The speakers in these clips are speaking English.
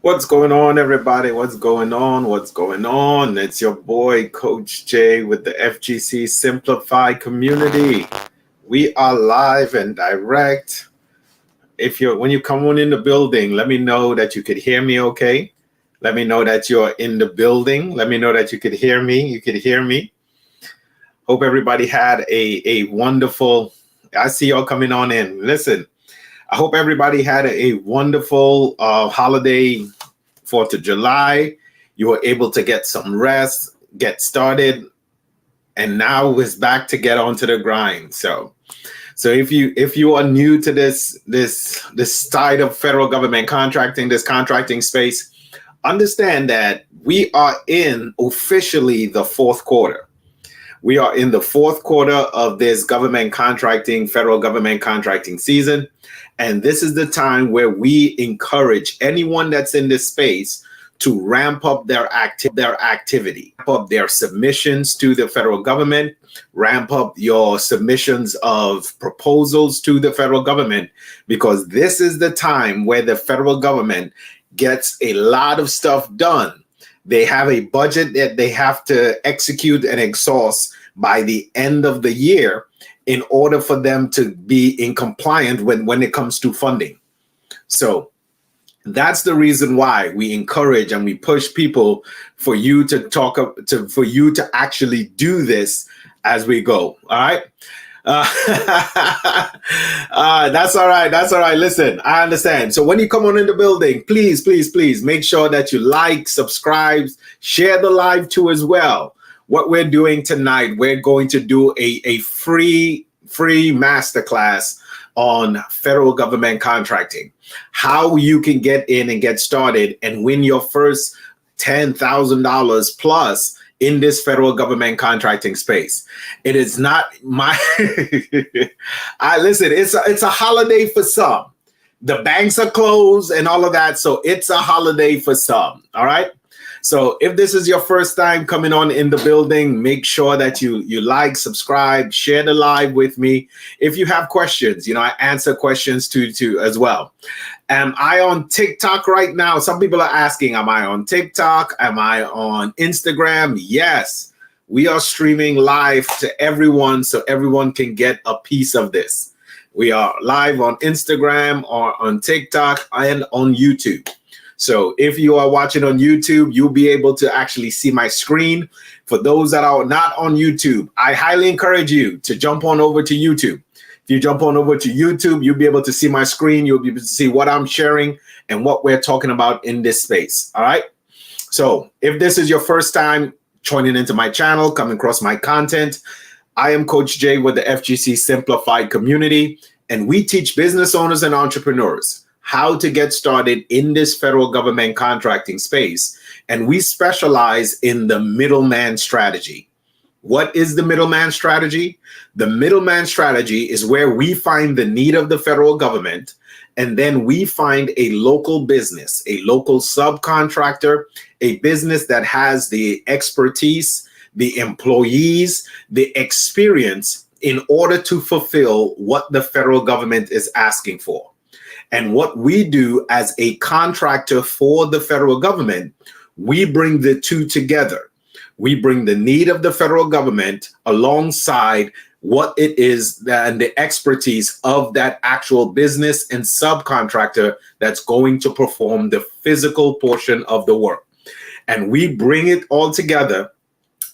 What's going on, everybody? What's going on? What's going on? It's your boy, Coach Jay, with the FGC Community. We are live and direct. When you come on in the building, let me know that you could hear me okay. Let me know that you're in the building. Let me know that you could hear me. You could hear me. Hope everybody had a wonderful, I see y'all coming on in. Listen, I hope everybody had a wonderful holiday, 4th of July. You were able to get some rest, get started, and now it's back to get onto the grind. So if you are new to this side of federal government contracting, this contracting space, understand that we are in officially the fourth quarter. We are in the fourth quarter of this federal government contracting season. And this is the time where we encourage anyone that's in this space to ramp up their activity, ramp up their submissions to the federal government, ramp up your submissions of proposals to the federal government, because this is the time where the federal government gets a lot of stuff done. They have a budget that they have to execute and exhaust by the end of the year in order for them to be in compliant when it comes to funding. So that's the reason why we encourage and we push people for you to actually do this as we go. All right. That's all right. That's all right. Listen, I understand. So when you come on in the building, please make sure that you like, subscribe, share the live too as well. What we're doing tonight, we're going to do a free masterclass on federal government contracting, how you can get in and get started and win your first $10,000 plus in this federal government contracting space. It is not listen, it's a holiday for some. The banks are closed and all of that. So it's a holiday for some. All right. So if this is your first time coming on in the building, make sure that you like, subscribe, share the live with me. If you have questions, I answer questions too as well. Am I on TikTok right now? Some people are asking, am I on TikTok? Am I on Instagram? Yes, we are streaming live to everyone so everyone can get a piece of this. We are live on Instagram or on TikTok and on YouTube. So if you are watching on YouTube, you'll be able to actually see my screen. For those that are not on YouTube, I highly encourage you to jump on over to YouTube. If you jump on over to YouTube, you'll be able to see my screen. You'll be able to see what I'm sharing and what we're talking about in this space. All right. So if this is your first time joining into my channel, coming across my content, I am Coach Jay with the FGC Community, and we teach business owners and entrepreneurs how to get started in this federal government contracting space. And we specialize in the middleman strategy. What is the middleman strategy? The middleman strategy is where we find the need of the federal government, and then we find a local business, a local subcontractor, a business that has the expertise, the employees, the experience in order to fulfill what the federal government is asking for. And what we do as a contractor for the federal government, we bring the two together. We bring the need of the federal government alongside what it is and the expertise of that actual business and subcontractor that's going to perform the physical portion of the work. And we bring it all together.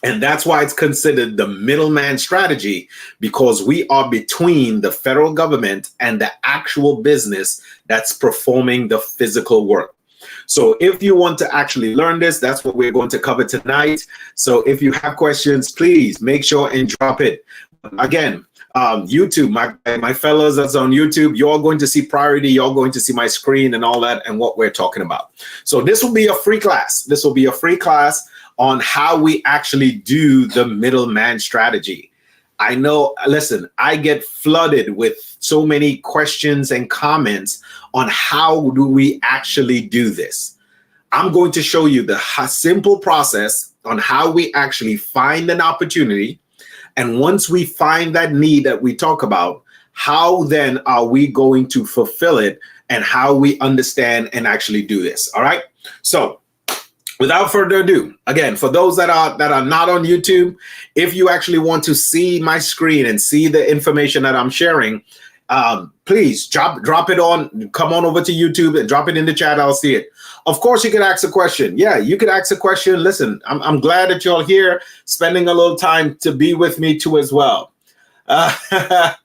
And that's why it's considered the middleman strategy, because we are between the federal government and the actual business that's performing the physical work. So if you want to actually learn this, that's what we're going to cover tonight. So if you have questions, please make sure and drop it. Again, YouTube, my fellows that's on YouTube, you're going to see priority. You're going to see my screen and all that and what we're talking about. So this will be a free class. This will be a free class on how we actually do the middleman strategy. I know, listen, I get flooded with so many questions and comments on how do we actually do this. I'm going to show you the simple process on how we actually find an opportunity. And once we find that need that we talk about, how then are we going to fulfill it and how we understand and actually do this? All right. So without further ado, again, for those that are not on YouTube, if you actually want to see my screen and see the information that I'm sharing, please drop it on, come on over to YouTube and drop it in the chat. I'll see it. Of course, you could ask a question. Yeah, you could ask a question. Listen, I'm glad that you're here, spending a little time to be with me too as well. Of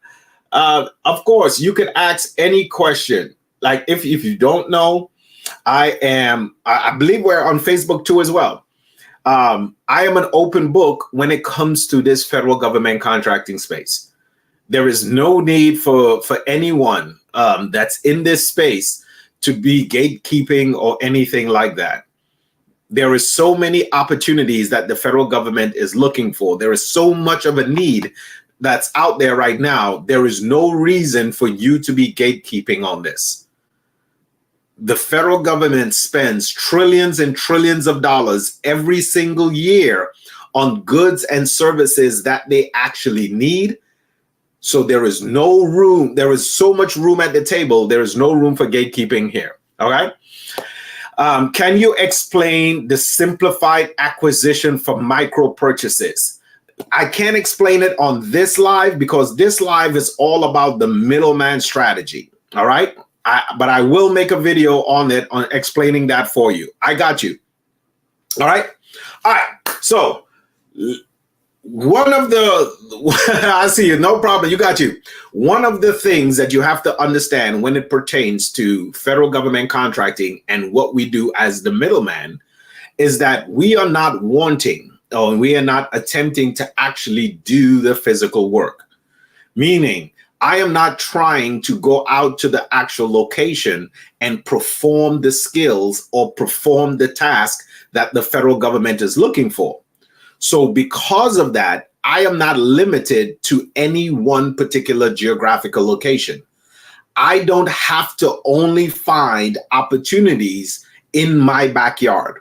course, you could ask any question. Like if you don't know, I believe we're on Facebook too as well. I am an open book when it comes to this federal government contracting space. There is no need for anyone that's in this space to be gatekeeping or anything like that. There is so many opportunities that the federal government is looking for. There is so much of a need that's out there right now. There is no reason for you to be gatekeeping on this. The federal government spends trillions and trillions of dollars every single year on goods and services that they actually need. So there is no room. There is so much room at the table. There is no room for gatekeeping here. All right. Can you explain the simplified acquisition for micro purchases? I can't explain it on this live because this live is all about the middleman strategy. All right. But I will make a video on it, on explaining that for you. I got you. All right. All right. So one of the, I see you, no problem. You got you. One of the things that you have to understand when it pertains to federal government contracting and what we do as the middleman is that we are not wanting, or we are not attempting to actually do the physical work. Meaning, I am not trying to go out to the actual location and perform the skills or perform the task that the federal government is looking for. So because of that, I am not limited to any one particular geographical location. I don't have to only find opportunities in my backyard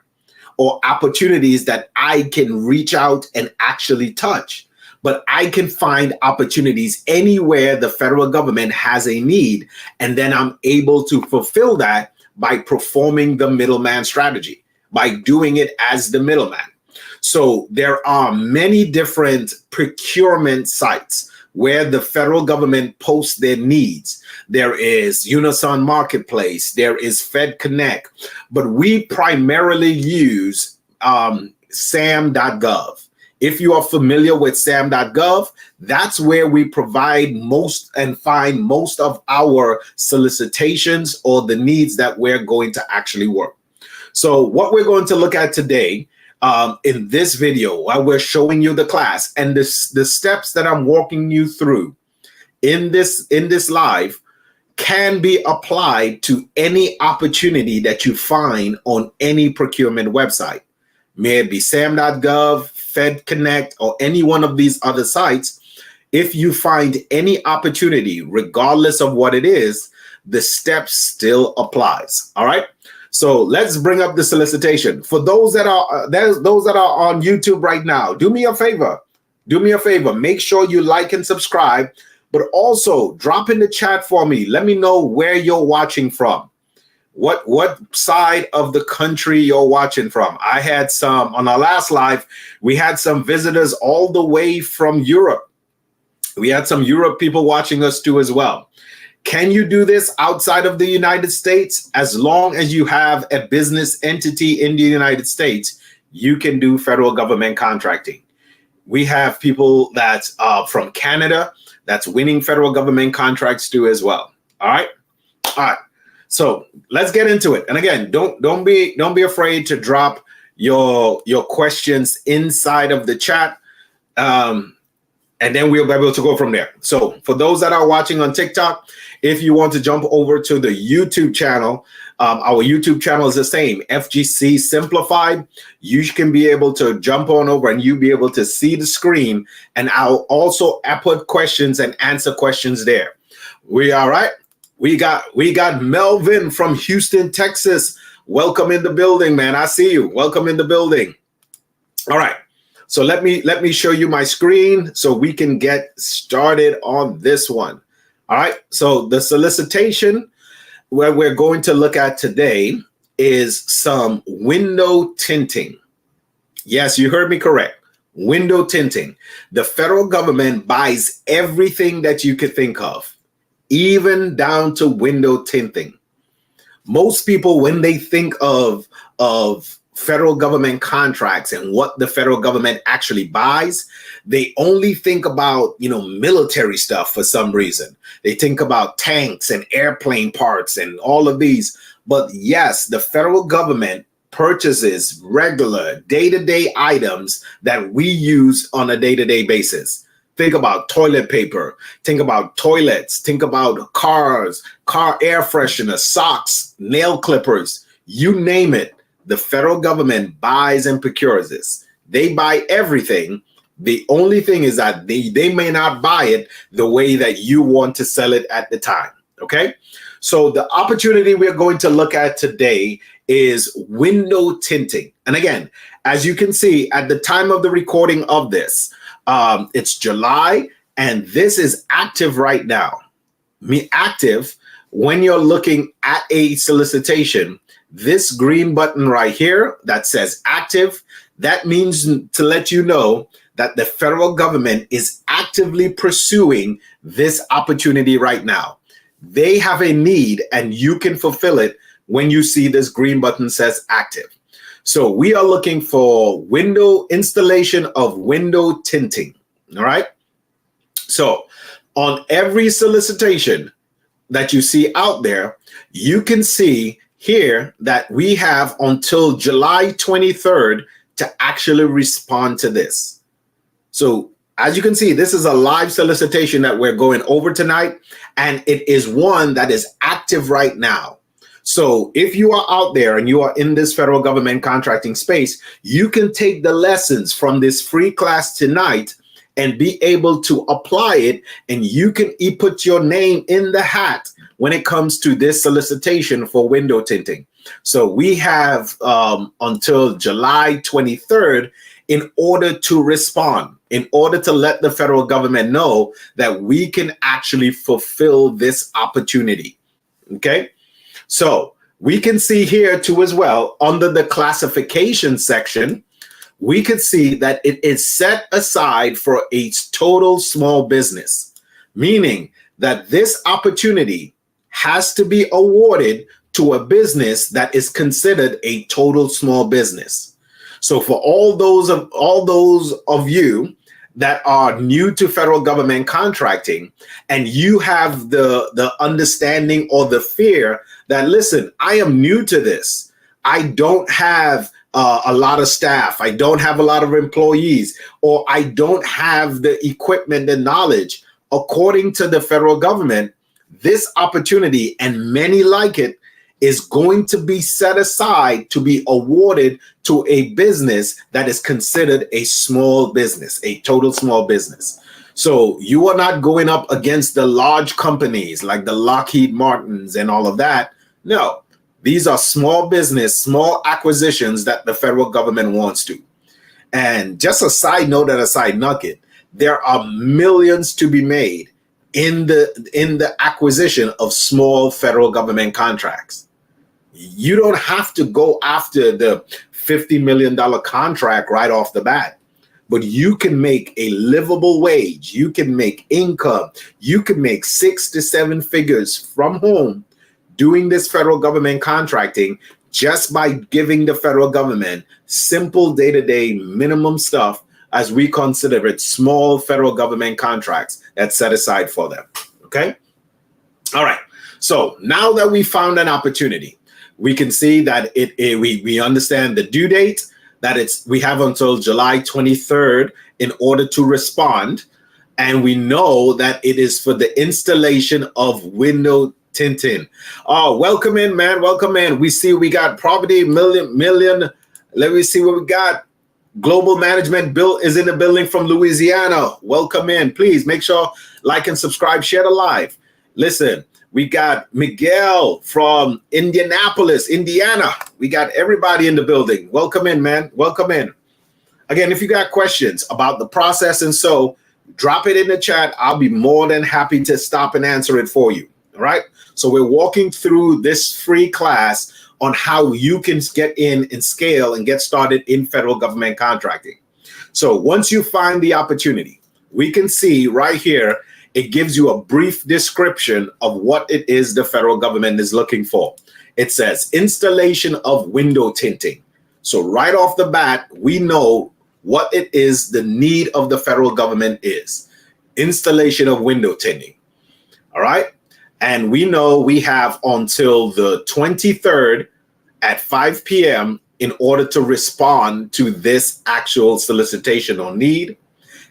or opportunities that I can reach out and actually touch. But I can find opportunities anywhere the federal government has a need, and then I'm able to fulfill that by performing the middleman strategy, by doing it as the middleman. So there are many different procurement sites where the federal government posts their needs. There is Unison Marketplace, there is Fed Connect, but we primarily use sam.gov. If you are familiar with sam.gov, that's where we provide most and find most of our solicitations or the needs that we're going to actually work. So what we're going to look at today in this video, while we're showing you the class and the steps that I'm walking you through in this live can be applied to any opportunity that you find on any procurement website. May it be sam.gov, Fed Connect, or any one of these other sites. If you find any opportunity, regardless of what it is, the steps still applies. All right. So let's bring up the solicitation. For those that are on YouTube right now, do me a favor. Do me a favor. Make sure you like and subscribe, but also drop in the chat for me. Let me know where you're watching from. What side of the country you're watching from. I had some, on our last live, we had some visitors all the way from Europe. We had some Europe people watching us too as well. Can you do this outside of the United States? As long as you have a business entity in the United States, you can do federal government contracting. We have people that's from Canada that's winning federal government contracts too as well. All right. All right. So let's get into it. And again, don't be afraid to drop your questions inside of the chat. And then we'll be able to go from there. So for those that are watching on TikTok, if you want to jump over to the YouTube channel, our YouTube channel is the same, FGC Simplified. You can be able to jump on over and you'll be able to see the screen. And I'll also put questions and answer questions there. We all right? We got Melvin from Houston, Texas. Welcome in the building, man. I see you. Welcome in the building. All right. So let me show you my screen so we can get started on this one. All right. So the solicitation where we're going to look at today is some window tinting. Yes, you heard me correct. Window tinting. The federal government buys everything that you could think of, even down to window tinting. Most people, when they think of federal government contracts and what the federal government actually buys, they only think about, military stuff for some reason. They think about tanks and airplane parts and all of these. But yes, the federal government purchases regular day-to-day items that we use on a day-to-day basis. Think about toilet paper, think about toilets, think about cars, car air freshener, socks, nail clippers, you name it. The federal government buys and procures this. They buy everything. The only thing is that they may not buy it the way that you want to sell it at the time. Okay. So the opportunity we're going to look at today is window tinting. And again, as you can see at the time of the recording of this, it's July, and this is active right now. Active, when you're looking at a solicitation, this green button right here that says active, that means to let you know that the federal government is actively pursuing this opportunity right now. They have a need and you can fulfill it when you see this green button says active. So we are looking for window installation of window tinting. All right. So on every solicitation that you see out there, you can see here that we have until July 23rd to actually respond to this. So as you can see, this is a live solicitation that we're going over tonight, and it is one that is active right now. So if you are out there and you are in this federal government contracting space, you can take the lessons from this free class tonight and be able to apply it, and you can put your name in the hat when it comes to this solicitation for window tinting. So we have until July 23rd in order to respond, in order to let the federal government know that we can actually fulfill this opportunity. Okay, so we can see here too as well, under the classification section, we could see that it is set aside for a total small business, meaning that this opportunity has to be awarded to a business that is considered a total small business. So for all those of you that are new to federal government contracting, and you have the understanding or the fear that, listen, I am new to this. I don't have a lot of staff. I don't have a lot of employees, or I don't have the equipment and knowledge. According to the federal government, this opportunity and many like it is going to be set aside to be awarded to a business that is considered a small business, a total small business. So you are not going up against the large companies like the Lockheed Martins and all of that. No, these are small business, small acquisitions that the federal government wants to. And just a side note and a side nugget, there are millions to be made in the acquisition of small federal government contracts. You don't have to go after the $50 million contract right off the bat, but you can make a livable wage. You can make income. You can make 6 to 7 figures from home doing this federal government contracting just by giving the federal government simple day-to-day minimum stuff, as we consider it, small federal government contracts that's set aside for them. Okay. All right. So now that we found an opportunity, we can see that we understand the due date, that we have until July 23rd in order to respond. And we know that it is for the installation of window tinting. Oh, welcome in, man. Welcome in. We see we got Property Million. Let me see what we got. Global Management Bill is in the building from Louisiana. Welcome in. Please make sure like and subscribe, share the live. Listen, we got Miguel from Indianapolis, Indiana. We got everybody in the building. Welcome in, man. Welcome in. Again, if you got questions about the process and so, drop it in the chat. I'll be more than happy to stop and answer it for you. All right. So we're walking through this free class on how you can get in and scale and get started in federal government contracting. So once you find the opportunity, we can see right here, it gives you a brief description of what it is the federal government is looking for. It says installation of window tinting. So right off the bat, we know what it is the need of the federal government is. Installation of window tinting. All right. And we know we have until the 23rd at 5 p.m. in order to respond to this actual solicitation or need.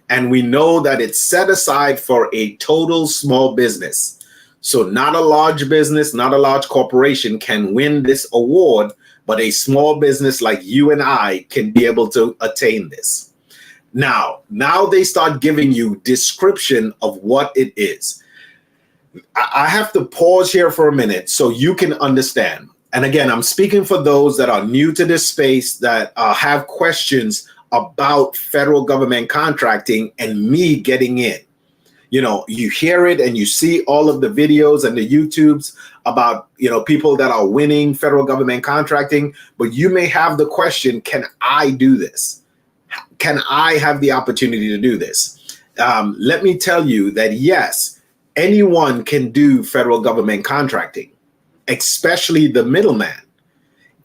And we know that it's set aside for a total small business. So not a large business, not a large corporation can win this award, but a small business like you and I can be able to attain this. Now they start giving you description of what it is. I have to pause here for a minute so you can understand. And again, I'm speaking for those that are new to this space, that have questions about federal government contracting and me getting in. You know, you hear it and you see all of the videos and the YouTubes about, you know, people that are winning federal government contracting, but you may have the question, can I do this? Can I have the opportunity to do this? Let me tell you that yes, anyone can do federal government contracting, especially the middleman.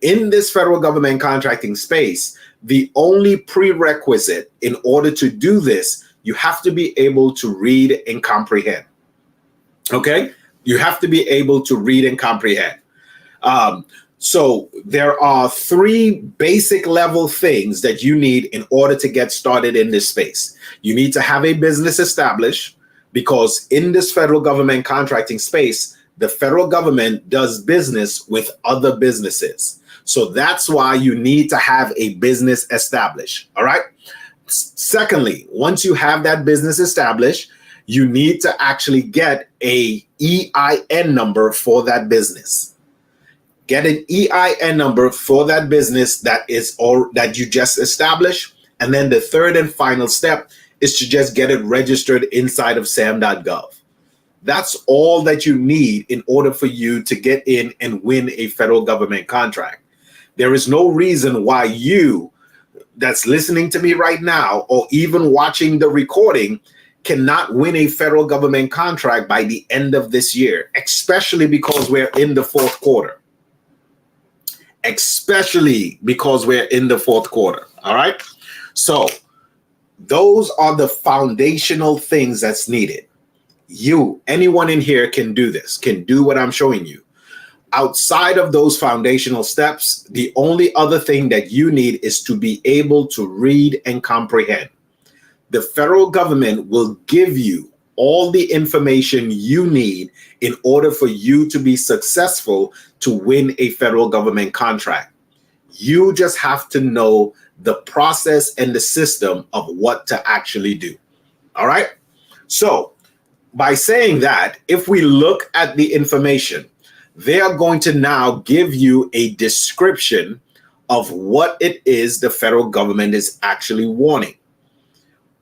In this federal government contracting space, the only prerequisite in order to do this, you have to be able to read and comprehend. Okay? You have to be able to read and comprehend. So there are 3 basic level things that you need in order to get started in this space. You need to have a business established, because in this federal government contracting space, the federal government does business with other businesses. So that's why you need to have a business established. All right. Secondly, once you have that business established, you need to actually get a EIN number for that business. Get an EIN number for that business that you just established. And then the third and final step is to just get it registered inside of SAM.gov. That's all that you need in order for you to get in and win a federal government contract. There is no reason why you that's listening to me right now, or even watching the recording, cannot win a federal government contract by the end of this year, especially because we're in the fourth quarter. All right. So those are the foundational things that's needed. Anyone in here can do this, can do what I'm showing you. Outside of those foundational steps, the only other thing that you need is to be able to read and comprehend. The federal government will give you all the information you need in order for you to be successful to win a federal government contract. You just have to know the process and the system of what to actually do. All right. So by saying that, if we look at the information, they are going to now give you a description of what it is the federal government is actually wanting.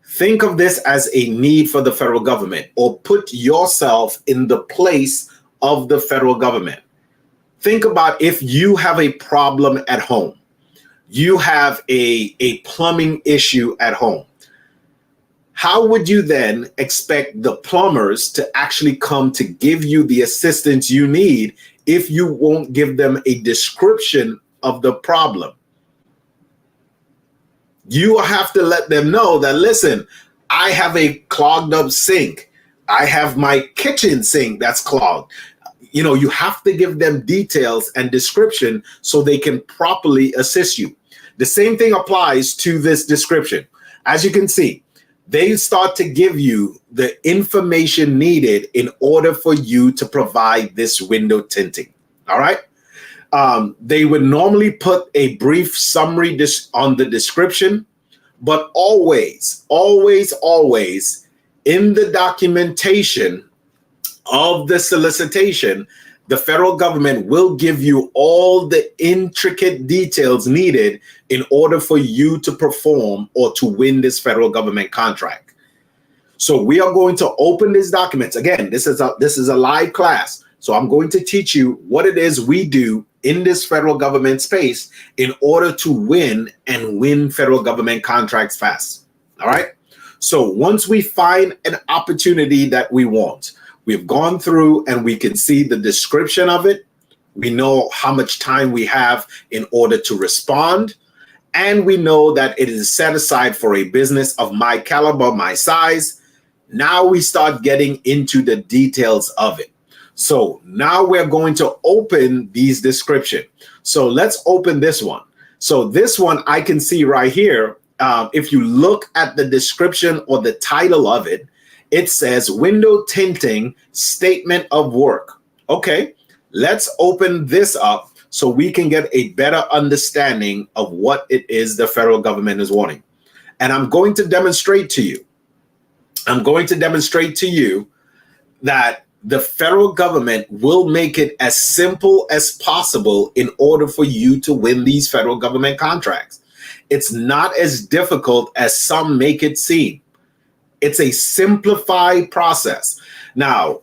Think of this as a need for the federal government, or put yourself in the place of the federal government. Think about if you have a problem at home. You have a plumbing issue at home. How would you then expect the plumbers to actually come to give you the assistance you need if you won't give them a description of the problem? You have to let them know that, listen, I have a clogged up sink. I have my kitchen sink that's clogged. You know, you have to give them details and description so they can properly assist you. The same thing applies to this description. As you can see, they start to give you the information needed in order for you to provide this window tinting. All right. They would normally put a brief summary on the description, but always in the documentation of the solicitation, the federal government will give you all the intricate details needed in order for you to perform or to win this federal government contract. So we are going to open these documents. Again, this is a live class. So I'm going to teach you what it is we do in this federal government space in order to win federal government contracts fast. All right. So once we find an opportunity that we want, we've gone through and we can see the description of it. We know how much time we have in order to respond. And we know that it is set aside for a business of my caliber, my size. Now we start getting into the details of it. So now we're going to open these description. So let's open this one. So this one I can see right here. If you look at the description or the title of it, it says window tinting statement of work. Okay, let's open this up so we can get a better understanding of what it is the federal government is wanting. And I'm going to demonstrate to you. That the federal government will make it as simple as possible in order for you to win these federal government contracts. It's not as difficult as some make it seem. It's a simplified process. Now,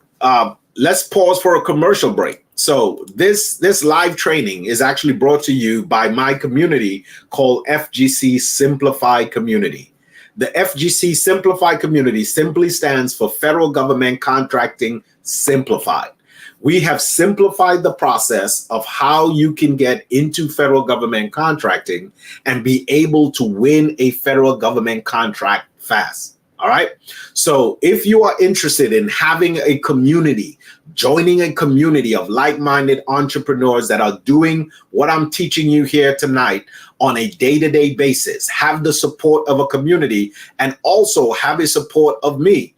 let's pause for a commercial break. So this live training is actually brought to you by my community called FGC Simplify Community. The FGC Simplify Community simply stands for Federal Government Contracting Simplified. We have simplified the process of how you can get into federal government contracting and be able to win a federal government contract fast. All right. So if you are interested in having a community, joining a community of like-minded entrepreneurs that are doing what I'm teaching you here tonight on a day-to-day basis, have the support of a community, and also have a support of me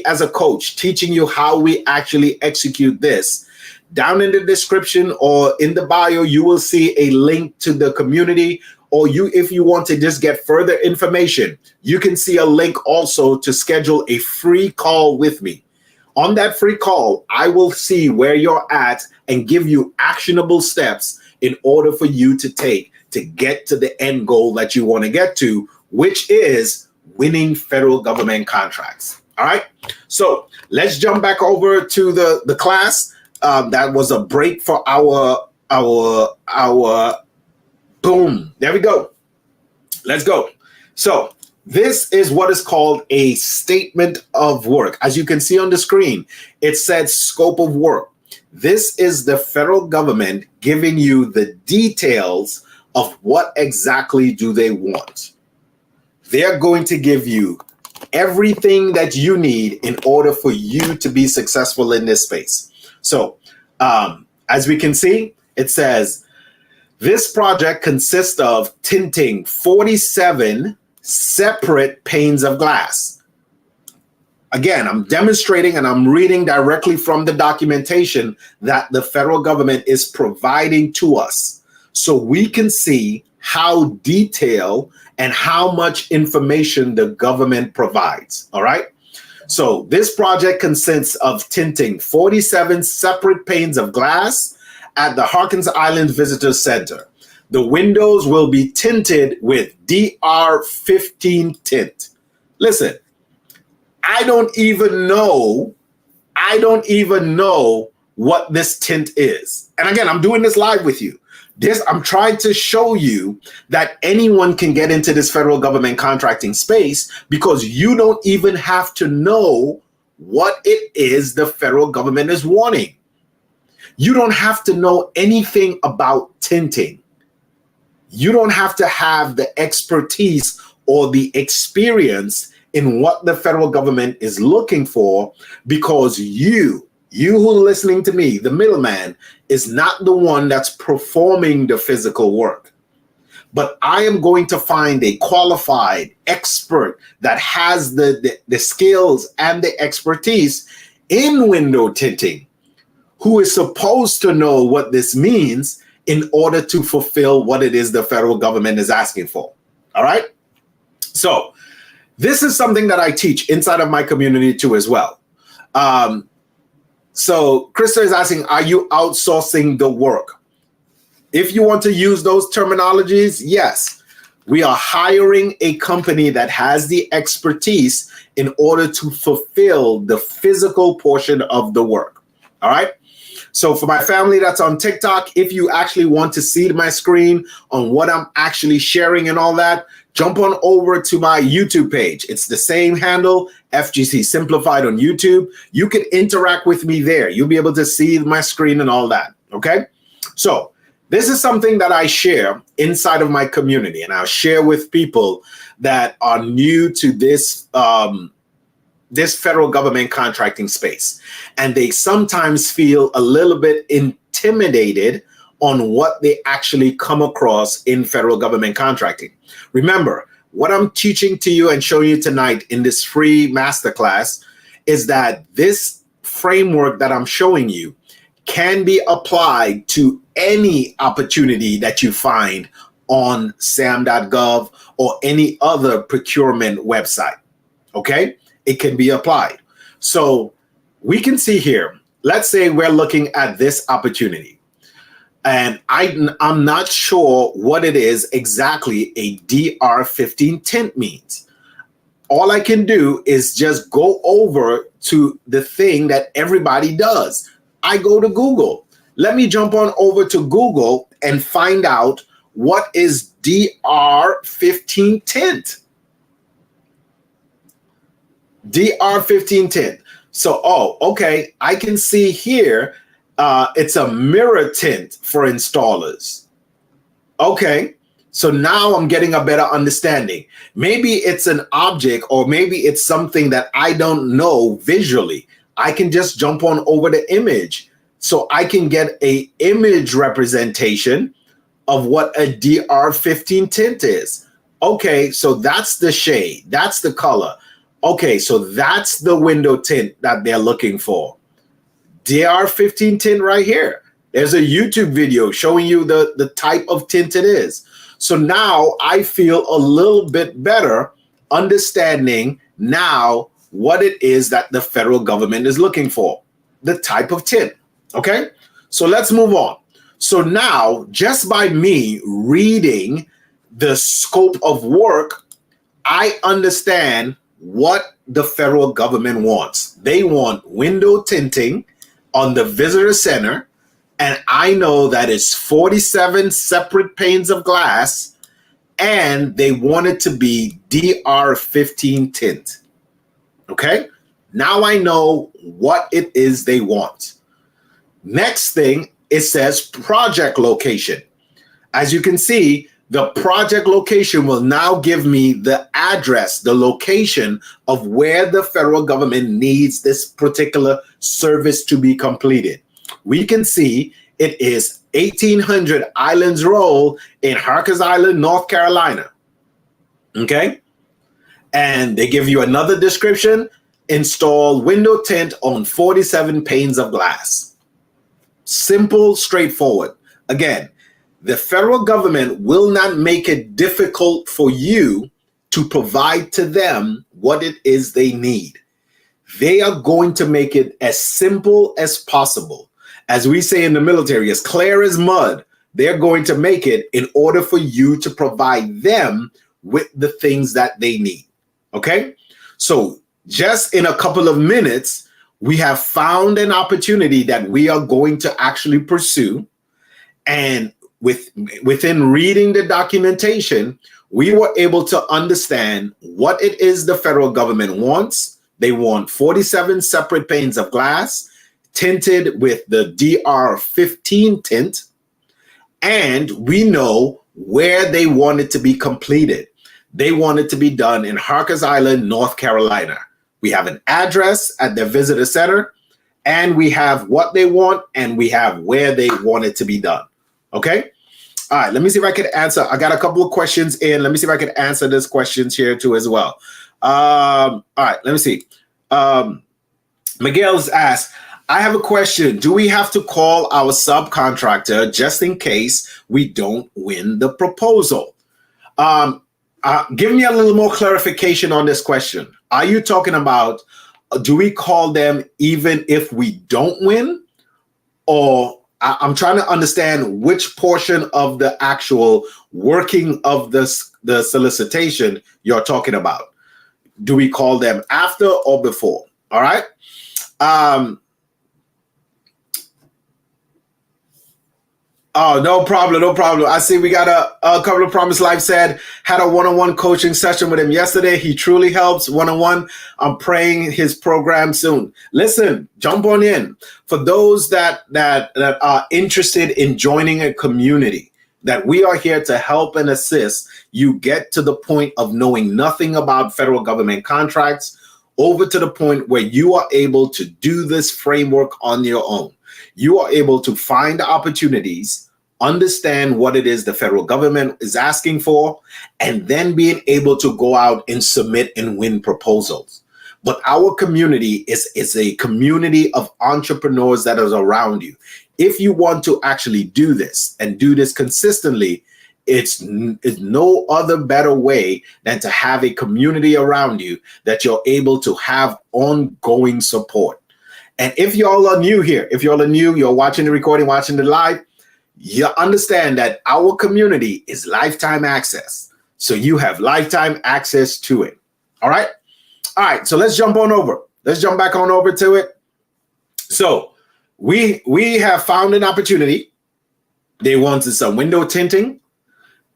as a coach, teaching you how we actually execute this. Down in the description or in the bio, you will see a link to the community. Or if you want to just get further information, you can see a link also to schedule a free call with me. On that free call, I will see where you're at and give you actionable steps in order for you to take to get to the end goal that you want to get to, which is winning federal government contracts. All right. So let's jump back over to the class. That was a break for our boom. There we go. Let's go. So this is what is called a statement of work. As you can see on the screen, it said scope of work. This is the federal government giving you the details of what exactly do they want. They're going to give you everything that you need in order for you to be successful in this space. So as we can see, it says, this project consists of tinting 47 separate panes of glass. Again, I'm demonstrating and I'm reading directly from the documentation that the federal government is providing to us, so we can see how detailed and how much information the government provides. All right. So this project consists of tinting 47 separate panes of glass at the Harkins Island Visitor Center. The windows will be tinted with DR15 tint. Listen, I don't even know what this tint is. And again, I'm doing this live with you. I'm trying to show you that anyone can get into this federal government contracting space, because you don't even have to know what it is the federal government is wanting. You don't have to know anything about tinting. You don't have to have the expertise or the experience in what the federal government is looking for, because you who are listening to me, the middleman, is not the one that's performing the physical work. But I am going to find a qualified expert that has the skills and the expertise in window tinting, who is supposed to know what this means in order to fulfill what it is the federal government is asking for. All right. So this is something that I teach inside of my community too as well. So Krista is asking, are you outsourcing the work? If you want to use those terminologies, yes, we are hiring a company that has the expertise in order to fulfill the physical portion of the work. All right. So for my family that's on TikTok, if you actually want to see my screen on what I'm actually sharing and all that, jump on over to my YouTube page. It's the same handle, FGC Simplified on YouTube. You can interact with me there. You'll be able to see my screen and all that. Okay. So this is something that I share inside of my community, and I'll share with people that are new to this this federal government contracting space. And they sometimes feel a little bit intimidated on what they actually come across in federal government contracting. Remember, what I'm teaching to you and showing you tonight in this free masterclass is that this framework that I'm showing you can be applied to any opportunity that you find on sam.gov or any other procurement website. Okay? It can be applied. So we can see here, let's say we're looking at this opportunity, and I'm not sure what it is exactly a DR15 tint means. All I can do is just go over to the thing that everybody does. I go to Google. Let me jump on over to Google and find out what is DR15 tint. DR15 tint. So, okay. I can see here it's a mirror tint for installers. Okay. So now I'm getting a better understanding. Maybe it's an object, or maybe it's something that I don't know visually. I can just jump on over the image, so I can get a image representation of what a DR15 tint is. Okay. So that's the shade. That's the color. Okay, so that's the window tint that they're looking for. DR15 tint right here. There's a YouTube video showing you the type of tint it is. So now I feel a little bit better understanding now what it is that the federal government is looking for, the type of tint. Okay, so let's move on. So now, just by me reading the scope of work, I understand what the federal government wants. They want window tinting on the visitor center, and I know that it's 47 separate panes of glass, and they want it to be DR15 tint. Okay, now I know what it is they want. Next thing, it says project location. As you can see, the project location will now give me the address, the location of where the federal government needs this particular service to be completed. We can see it is 1800 Islands Road in Harkers Island, North Carolina. Okay? And they give you another description: install window tint on 47 panes of glass. Simple, straightforward. Again, the federal government will not make it difficult for you to provide to them what it is they need. They are going to make it as simple as possible. As we say in the military, as clear as mud. They're going to make it in order for you to provide them with the things that they need. Okay? So just in a couple of minutes, we have found an opportunity that we are going to actually pursue. And within reading the documentation, we were able to understand what it is the federal government wants. They want 47 separate panes of glass, tinted with the DR15 tint, and we know where they want it to be completed. They want it to be done in Harkers Island, North Carolina. We have an address at their visitor center, and we have what they want, and we have where they want it to be done. Okay? All right, let me see if I can answer. I got a couple of questions in. Let me see if I can answer these questions here too as well. All right, let me see. Miguel's asked, I have a question. Do we have to call our subcontractor just in case we don't win the proposal? Give me a little more clarification on this question. Are you talking about, do we call them even if we don't win? Or I'm trying to understand which portion of the actual working of the solicitation you're talking about. Do we call them after or before? All right. Oh, no problem, no problem. I see we got a couple of Promise Life said, had a one-on-one coaching session with him yesterday. He truly helps one-on-one. I'm praying his program soon. Listen, jump on in. For those that are interested in joining a community, that we are here to help and assist you get to the point of knowing nothing about federal government contracts over to the point where you are able to do this framework on your own. You are able to find opportunities, understand what it is the federal government is asking for, and then being able to go out and submit and win proposals. But our community is a community of entrepreneurs that is around you. If you want to actually do this and do this consistently, it's no other better way than to have a community around you that you're able to have ongoing support. And if y'all are new here, if y'all are new, you're watching the recording, watching the live, you understand that our community is lifetime access. So you have lifetime access to it. All right. All right. So let's jump on over. Let's jump back on over to it. So we have found an opportunity. They wanted some window tinting.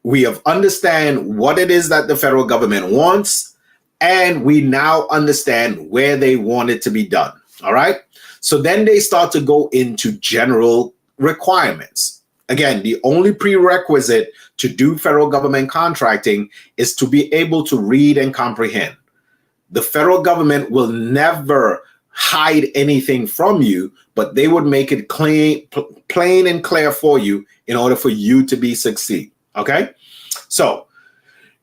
We have understand what it is that the federal government wants. And we now understand where they want it to be done. All right. So then they start to go into general requirements. Again, the only prerequisite to do federal government contracting is to be able to read and comprehend. The federal government will never hide anything from you, but they would make it plain and clear for you in order for you to be succeed. Okay. So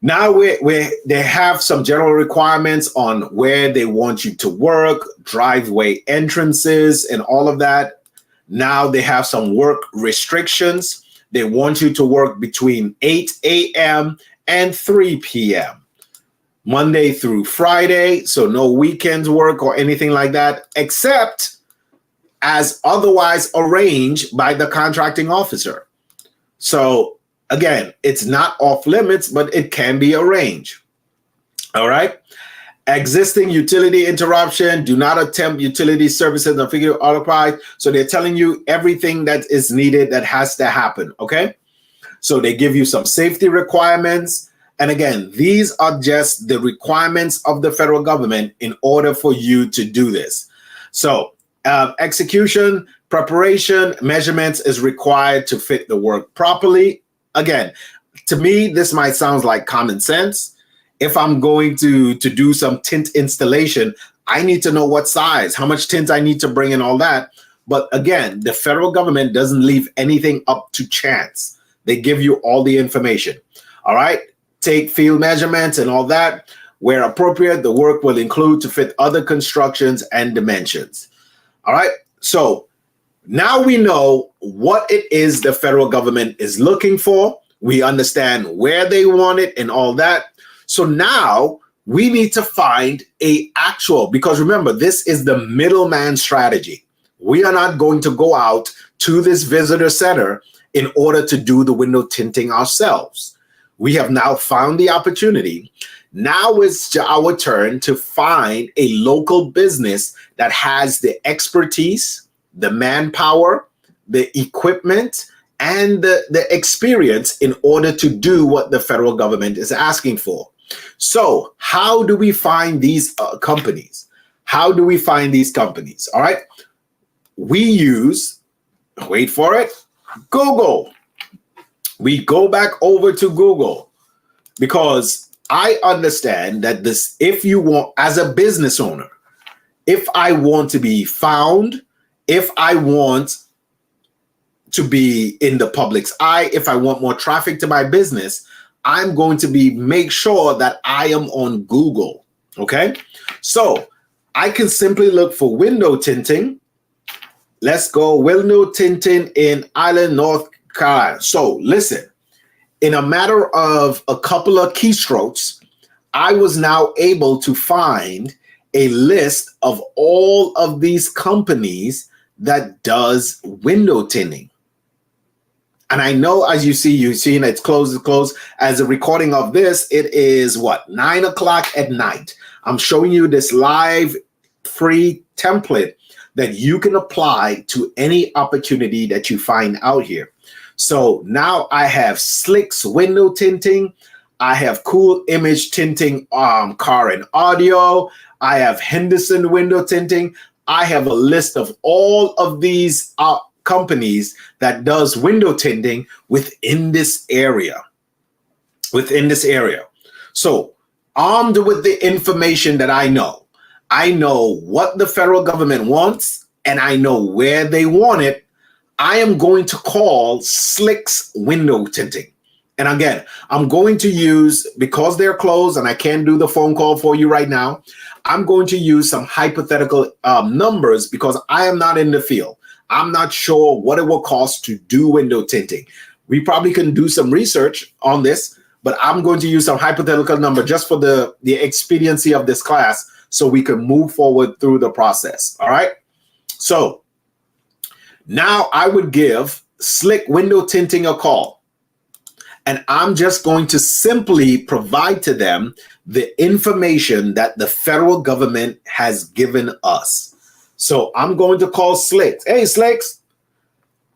now they have some general requirements on where they want you to work, driveway entrances, and all of that. Now they have some work restrictions. They want you to work between 8 a.m. and 3 p.m. Monday through Friday. So no weekends work or anything like that, except as otherwise arranged by the contracting officer. So again, it's not off limits, but it can be arranged. All right. Existing utility interruption. Do not attempt utility services and figure occupied. So they're telling you everything that is needed that has to happen. Okay. So they give you some safety requirements. And again, these are just the requirements of the federal government in order for you to do this. So execution, preparation, measurements is required to fit the work properly. Again, to me, this might sound like common sense. If I'm going to do some tint installation, I need to know what size, how much tint I need to bring in, all that. But again, the federal government doesn't leave anything up to chance. They give you all the information. All right. Take field measurements and all that. Where appropriate, the work will include to fit other constructions and dimensions. All right. So now we know what it is the federal government is looking for. We understand where they want it and all that. So now we need to find a actual, because remember, this is the middleman strategy. We are not going to go out to this visitor center in order to do the window tinting ourselves. We have now found the opportunity. Now it's our turn to find a local business that has the expertise, the manpower, the equipment, and the experience in order to do what the federal government is asking for. So how do we find these companies? How do we find these companies? All right. We use, wait for it, Google. We go back over to Google because I understand that this, if you want, as a business owner, if I want to be found, if I want to be in the public's eye, if I want more traffic to my business, I'm going to make sure that I am on Google. Okay. So I can simply look for window tinting. Let's go window tinting in Island, North Carolina. So listen, in a matter of a couple of keystrokes, I was now able to find a list of all of these companies that does window tinting. And I know, as you've seen it's closed. As a recording of this, it is what, 9 o'clock at night. I'm showing you this live free template that you can apply to any opportunity that you find out here. So now I have Slick's window tinting. I have Cool Image tinting, car and audio. I have Henderson window tinting. I have a list of all of these companies that does window tinting within this area. So armed with the information that I know what the federal government wants and I know where they want it. I am going to call Slick's window tinting. And again, I'm going to use, because they're closed and I can't do the phone call for you right now, I'm going to use some hypothetical numbers because I am not in the field. I'm not sure what it will cost to do window tinting. We probably can do some research on this, but I'm going to use some hypothetical number just for the expediency of this class so we can move forward through the process. All right. So now I would give Slick window tinting a call. And I'm just going to simply provide to them the information that the federal government has given us. So I'm going to call Slicks. Hey, Slicks,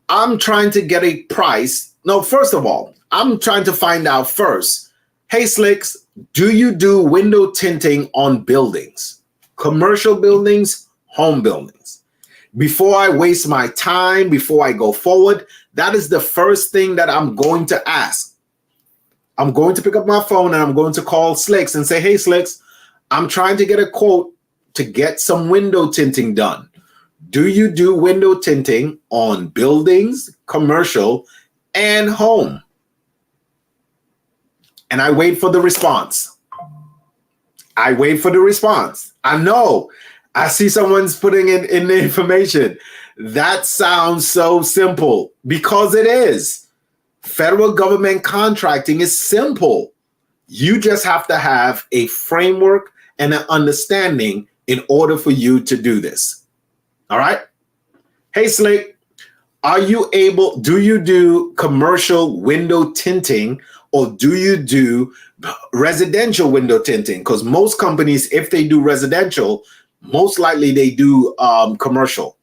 I'm trying to get a price. No, first of all, I'm trying to find out first. Hey, Slicks, do you do window tinting on buildings? Commercial buildings, home buildings? Before I waste my time, before I go forward, that is the first thing that I'm going to ask. I'm going to pick up my phone and I'm going to call Slicks and say, hey, Slicks, I'm trying to get a quote to get some window tinting done. Do you do window tinting on buildings, commercial, and home? And I wait for the response. I know. I see someone's putting in the information. That sounds so simple because it is. Federal government contracting is simple. You just have to have a framework and an understanding in order for you to do this. All right. Hey, Slick, do you do commercial window tinting or do you do residential window tinting? Because most companies, if they do residential, most likely they do commercial.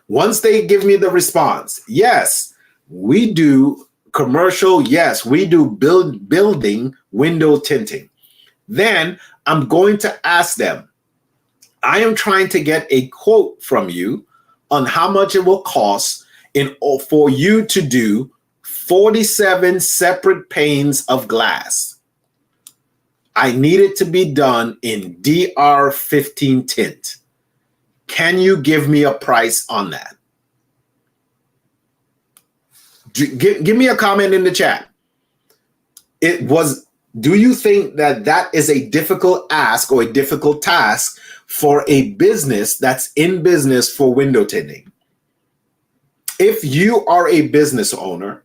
Once they give me the response, yes, we do commercial. Yes, we do building window tinting. Then I'm going to ask them, I am trying to get a quote from you on how much it will cost for you to do 47 separate panes of glass. I need it to be done in DR15 tint. Can you give me a price on that? Give me a comment in the chat. Do you think that is a difficult ask or a difficult task for a business that's in business for window tinting? If you are a business owner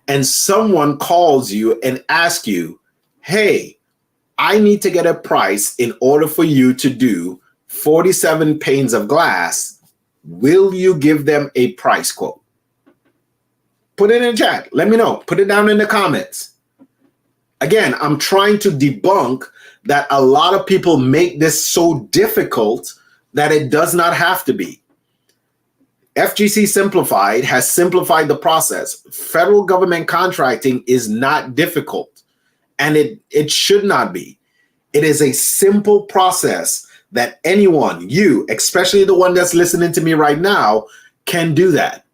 and someone calls you and asks you, hey, I need to get a price in order for you to do 47 panes of glass, will you give them a price quote? Put it in the chat. Let me know. Put it down in the comments. Again, I'm trying to debunk that a lot of people make this so difficult that it does not have to be. FGC Simplified has simplified the process. Federal government contracting is not difficult, and it should not be. It is a simple process that anyone, you, especially the one that's listening to me right now, can do that.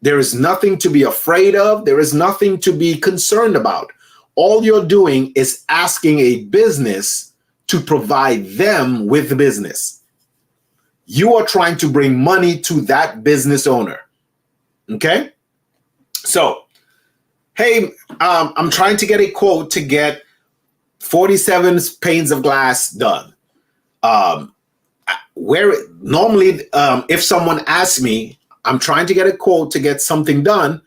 There is nothing to be afraid of. There is nothing to be concerned about. All you're doing is asking a business to provide them with business. You are trying to bring money to that business owner. Okay? So, hey, I'm trying to get a quote to get 47 panes of glass done. Normally, if someone asks me, I'm trying to get a quote to get something done,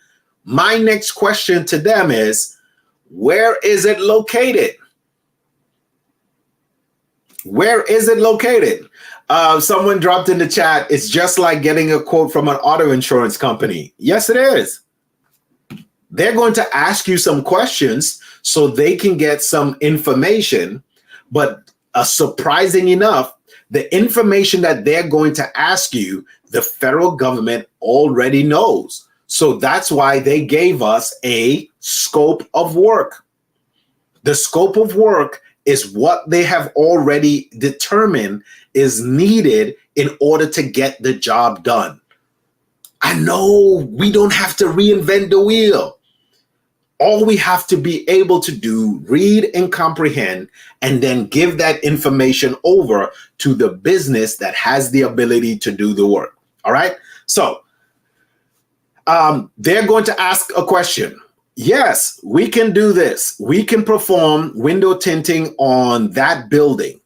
my next question to them is, where is it located? Where is it located? Someone dropped in the chat, it's just like getting a quote from an auto insurance company. Yes, it is. They're going to ask you some questions so they can get some information, but surprising enough, the information that they're going to ask you, the federal government already knows. So that's why they gave us a scope of work. The scope of work is what they have already determined is needed in order to get the job done. I know we don't have to reinvent the wheel. All we have to be able to do, read and comprehend, and then give that information over to the business that has the ability to do the work. All right. So they're going to ask a question. Yes, we can do this. We can perform window tinting on that building.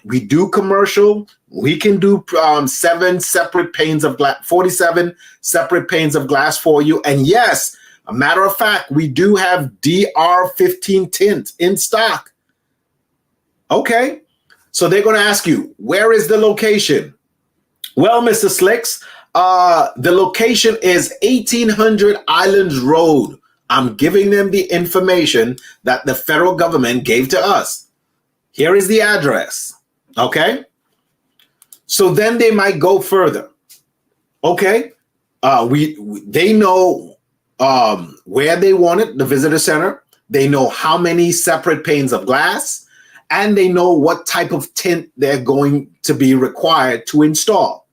We do commercial. We can do 7 separate panes of glass, 47 separate panes of glass for you. And yes, a matter of fact, we do have DR15 tint in stock. Okay, so they're going to ask you, where is the location? Well, Mr. Slicks, the location is 1800 Islands Road. I'm giving them the information that the federal government gave to us. Here is the address. Okay, so then they might go further. Okay, they know where they want it, the visitor center. They know how many separate panes of glass, and they know what type of tint they're going to be required to install.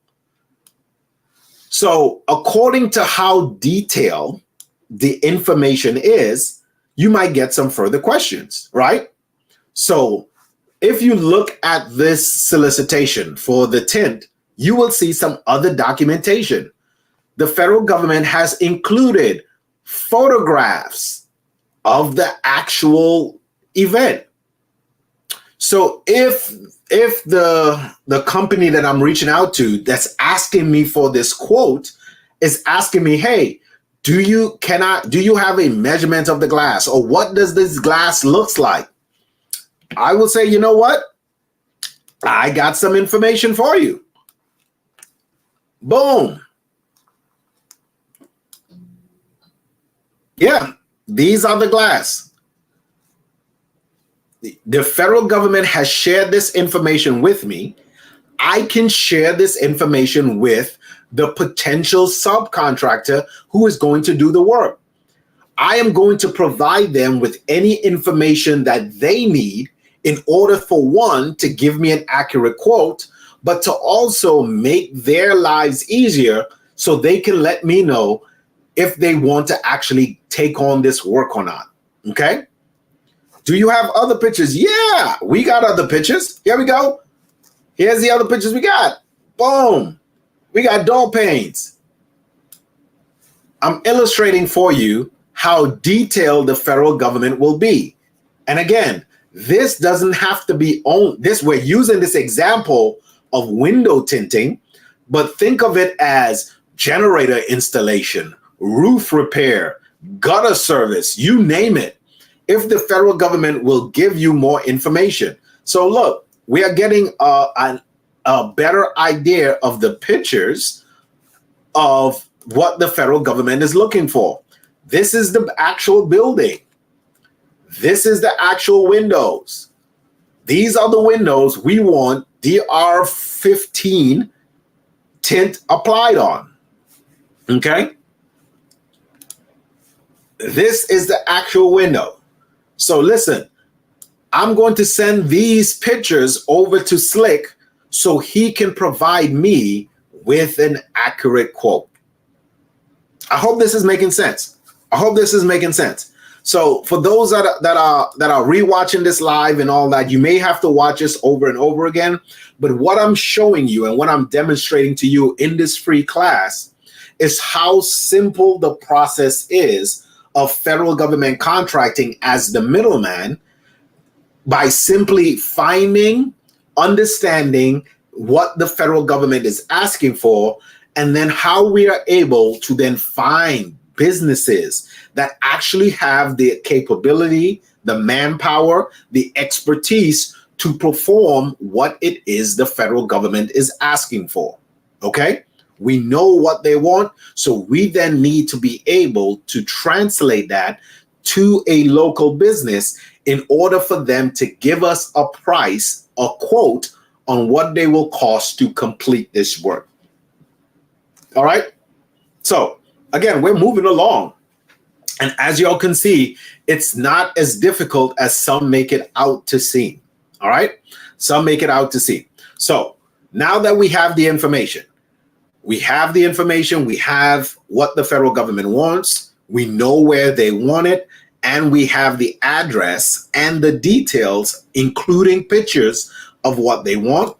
So according to how detailed the information is, you might get some further questions, right? So if you look at this solicitation for the tint, you will see some other documentation. The federal government has included photographs of the actual event. So if the company that I'm reaching out to that's asking me for this quote is asking me, hey, do you have a measurement of the glass, or what does this glass looks like? I will say, you know what? I got some information for you. Boom. Yeah, these are the glass. The federal government has shared this information with me. I can share this information with the potential subcontractor who is going to do the work. I am going to provide them with any information that they need in order for one, to give me an accurate quote, but to also make their lives easier so they can let me know if they want to actually take on this work or not. Okay. Do you have other pictures? Yeah, we got other pictures. Here we go. Here's the other pictures we got. Boom. We got door panes. I'm illustrating for you how detailed the federal government will be. And again, this doesn't have to be on this. We're using this example of window tinting, but think of it as generator installation, roof repair, gutter service, you name it. If the federal government will give you more information. So look, we are getting a better idea of the pictures of what the federal government is looking for. This is the actual building. This is the actual windows. These are the windows we want DR15 tint applied on. Okay. This is the actual window. So listen, I'm going to send these pictures over to Slick so he can provide me with an accurate quote. I hope this is making sense. I hope this is making sense. So for those that are rewatching this live and all that, you may have to watch this over and over again. But what I'm showing you and what I'm demonstrating to you in this free class is how simple the process is of federal government contracting as the middleman, by simply finding, understanding what the federal government is asking for, and then how we are able to then find businesses that actually have the capability, the manpower, the expertise to perform what it is the federal government is asking for. Okay? We know what they want, so we then need to be able to translate that to a local business in order for them to give us a price, a quote on what they will cost to complete this work. All right. So again, we're moving along. And as y'all can see, it's not as difficult as some make it out to seem. All right. Some make it out to seem. So now that we have the information, we have what the federal government wants. We know where they want it, and we have the address and the details, including pictures of what they want.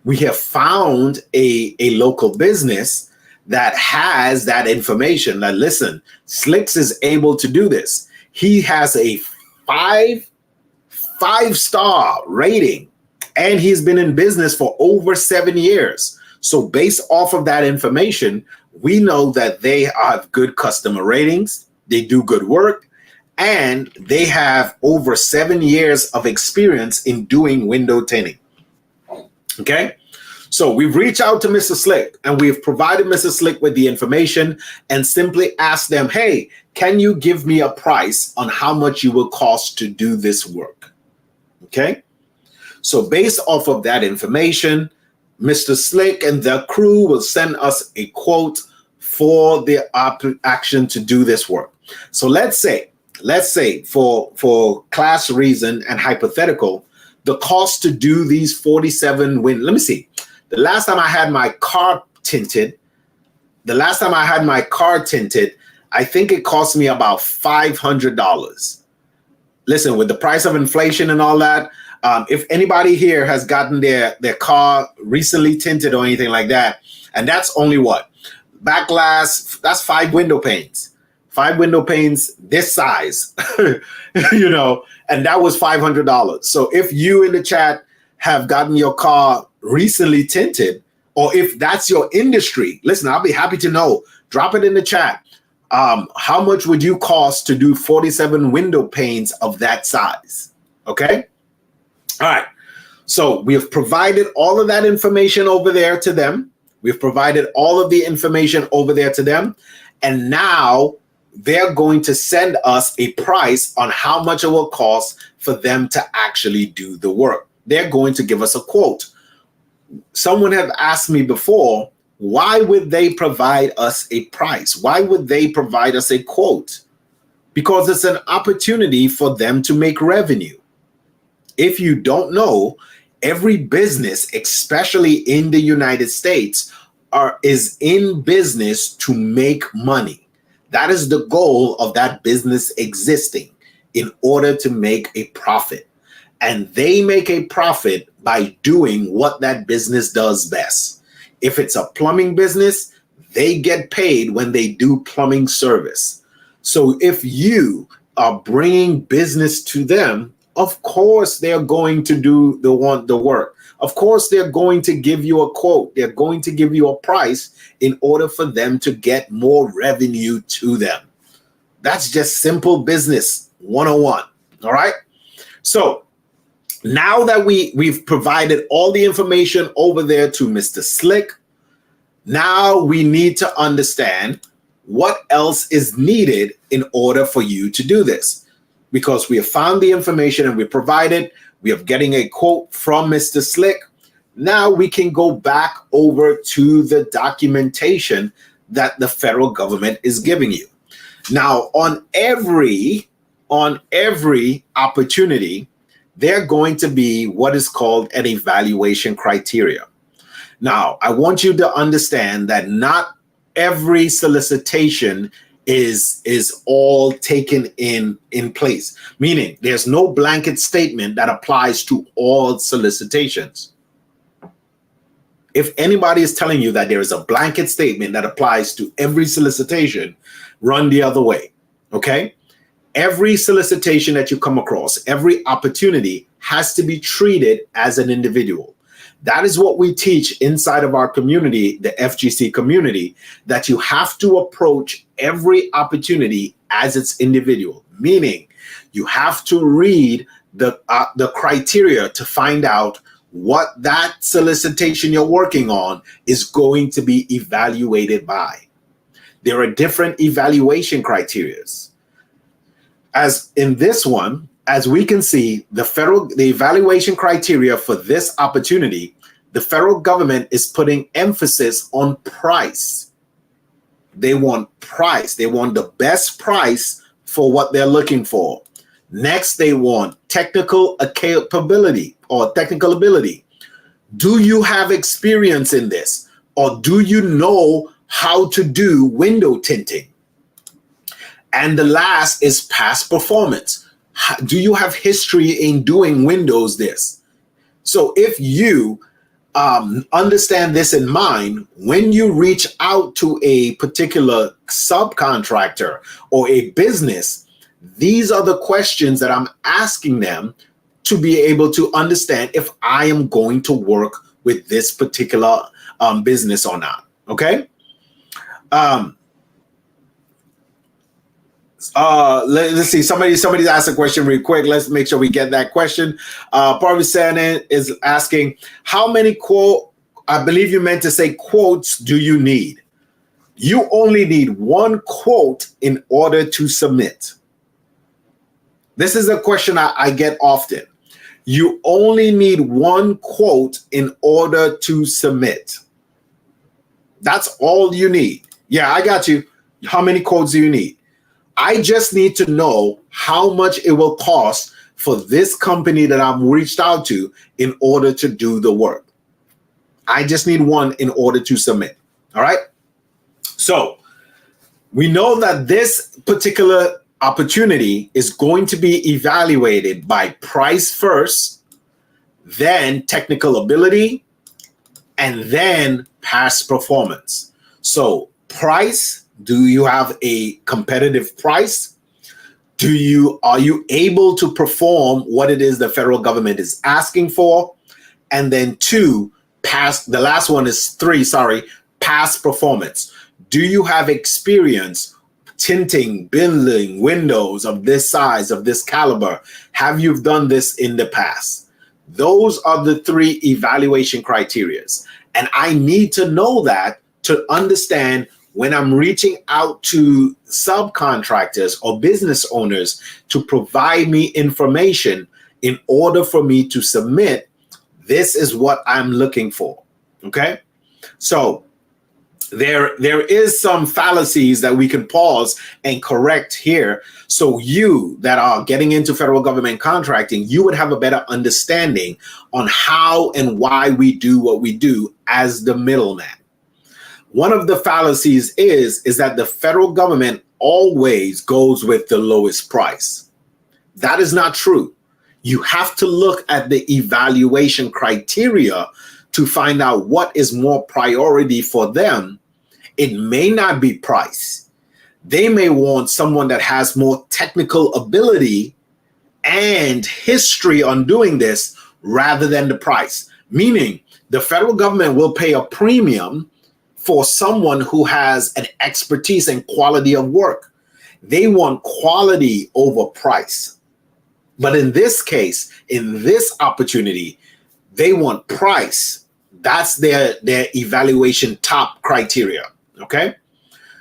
We have found a local business that has that information. That, listen, Slicks is able to do this. He has a five-star rating, and he's been in business for over 7 years. So based off of that information, we know that they have good customer ratings, they do good work, and they have over 7 years of experience in doing window tinting. Okay? So we've reached out to Mr. Slick, and we've provided Mr. Slick with the information and simply asked them, hey, can you give me a price on how much you will cost to do this work? Okay? So based off of that information, Mr. Slick and the crew will send us a quote for the action to do this work. So let's say for class reason and hypothetical, the cost to do these 47 let me see. The last time I had my car tinted, I think it cost me about $500. Listen, with the price of inflation and all that, if anybody here has gotten their car recently tinted or anything like that, and that's only what? Back glass, that's 5 window panes. 5 window panes this size, you know, and that was $500. So if you in the chat have gotten your car recently tinted, or if that's your industry, listen, I'll be happy to know. Drop it in the chat. How much would you cost to do 47 window panes of that size? Okay. All right. So we have provided all of that information over there to them. We've provided all of the information over there to them. And now they're going to send us a price on how much it will cost for them to actually do the work. They're going to give us a quote. Someone have asked me before, why would they provide us a price? Why would they provide us a quote? Because it's an opportunity for them to make revenue. If you don't know, every business, especially in the United States, is in business to make money. That is the goal of that business existing, in order to make a profit. And they make a profit by doing what that business does best. If it's a plumbing business, they get paid when they do plumbing service. So if you are bringing business to them, of course they're going to do the work. Of course they're going to give you a quote. They're going to give you a price in order for them to get more revenue to them. That's just simple business 101. All right. So now that we've provided all the information over there to Mr. Slick, now we need to understand what else is needed in order for you to do this. Because we have found the information and we provided, we are getting a quote from Mr. Slick. Now we can go back over to the documentation that the federal government is giving you. Now, on every opportunity, they're going to be what is called an evaluation criteria. Now, I want you to understand that not every solicitation is all taken in place, meaning there's no blanket statement that applies to all solicitations. If anybody is telling you that there is a blanket statement that applies to every solicitation, run the other way, okay? Every solicitation that you come across, every opportunity has to be treated as an individual. That is what we teach inside of our community, the FGC community, that you have to approach every opportunity as its individual, meaning you have to read the criteria to find out what that solicitation you're working on is going to be evaluated by. There are different evaluation criteria. As in this one, as we can see, the evaluation criteria for this opportunity the federal government is putting emphasis on price. They want price. They want the best price for what they're looking for. Next, they want technical capability or technical ability. Do you have experience in this? Or do you know how to do window tinting? And the last is past performance. Do you have history in doing windows this? So if you understand this in mind, when you reach out to a particular subcontractor or a business, these are the questions that I'm asking them to be able to understand if I am going to work with this particular business or not. Okay. Let's see. Somebody's asked a question real quick. Let's make sure we get that question. Parvisanan is asking, how many I believe you meant to say quotes do you need? You only need one quote in order to submit. This is a question I get often. You only need one quote in order to submit. That's all you need. Yeah, I got you. How many quotes do you need? I just need to know how much it will cost for this company that I'm reached out to in order to do the work. I just need one in order to submit. All right. So we know that this particular opportunity is going to be evaluated by price first, then technical ability, and then past performance. So price. Do you have a competitive price? Are you able to perform what it is the federal government is asking for? And then past performance. Do you have experience tinting, building windows of this size, of this caliber? Have you done this in the past? Those are the 3 evaluation criteria. And I need to know that to understand when I'm reaching out to subcontractors or business owners to provide me information in order for me to submit, this is what I'm looking for. Okay. So there is some fallacies that we can pause and correct here. So you that are getting into federal government contracting, you would have a better understanding on how and why we do what we do as the middleman. One of the fallacies is that the federal government always goes with the lowest price. That is not true. You have to look at the evaluation criteria to find out what is more priority for them. It may not be price. They may want someone that has more technical ability and history on doing this rather than the price. Meaning the federal government will pay a premium for someone who has an expertise and quality of work. They want quality over price. But in this case, in this opportunity, they want price. That's their evaluation top criteria. Okay.